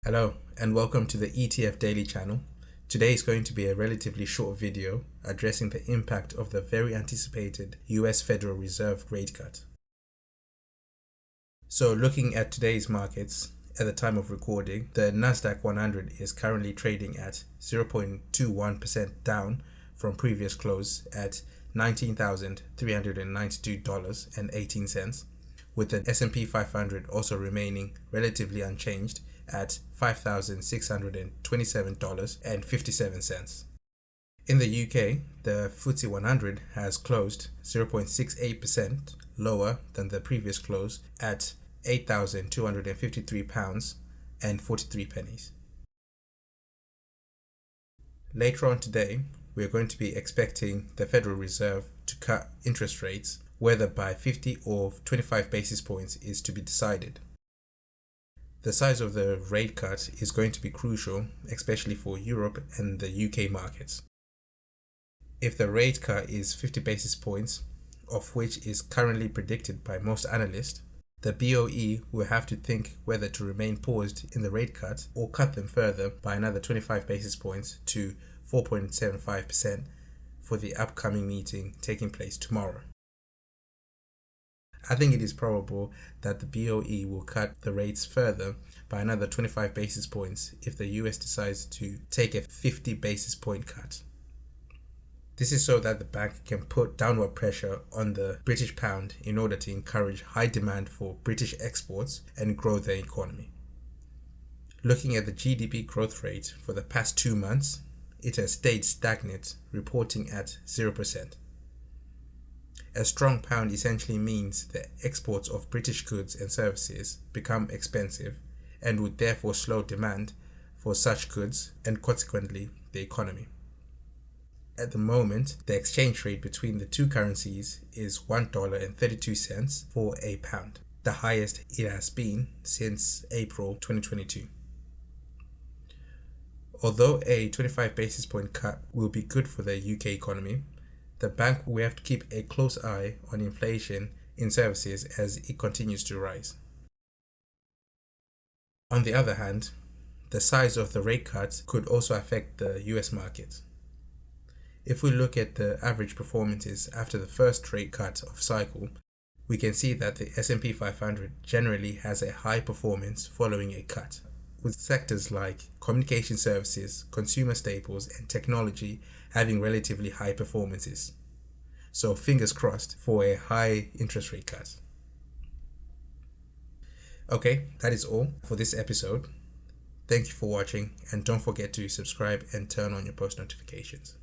Hello and welcome to the ETF Daily channel. Today is going to be a relatively short video addressing the impact of the very anticipated US Federal Reserve rate cut. So looking at today's markets, at the time of recording, the Nasdaq 100 is currently trading at 0.21% down from previous close at $19,392.18, with the S&P 500 also remaining relatively unchanged at $5,627.57. In the UK, the FTSE 100 has closed 0.68% lower than the previous close at £8,253.43. Later on today, we are going to be expecting the Federal Reserve to cut interest rates, whether by 50 or 25 basis points is to be decided. The size of the rate cut is going to be crucial, especially for Europe and the UK markets. If the rate cut is 50 basis points, of which is currently predicted by most analysts, the BOE will have to think whether to remain paused in the rate cut or cut them further by another 25 basis points to 4.75% for the upcoming meeting taking place tomorrow. I think it is probable that the BOE will cut the rates further by another 25 basis points if the US decides to take a 50 basis point cut. This is so that the bank can put downward pressure on the British pound in order to encourage high demand for British exports and grow their economy. Looking at the GDP growth rate for the past 2 months, it has stayed stagnant, reporting at 0%. A strong pound essentially means that exports of British goods and services become expensive and would therefore slow demand for such goods and consequently the economy. At the moment, the exchange rate between the two currencies is $1.32 for a pound, the highest it has been since April 2022. Although a 25 basis point cut will be good for the UK economy, the bank will have to keep a close eye on inflation in services as it continues to rise. On the other hand, the size of the rate cut could also affect the US market. If we look at the average performances after the first rate cut of cycle, we can see that the S&P 500 generally has a high performance following a cut, with sectors like communication services, consumer staples, and technology having relatively high performances. So fingers crossed for a high interest rate cut. Okay, that is all for this episode. Thank you for watching, and don't forget to subscribe and turn on your post notifications.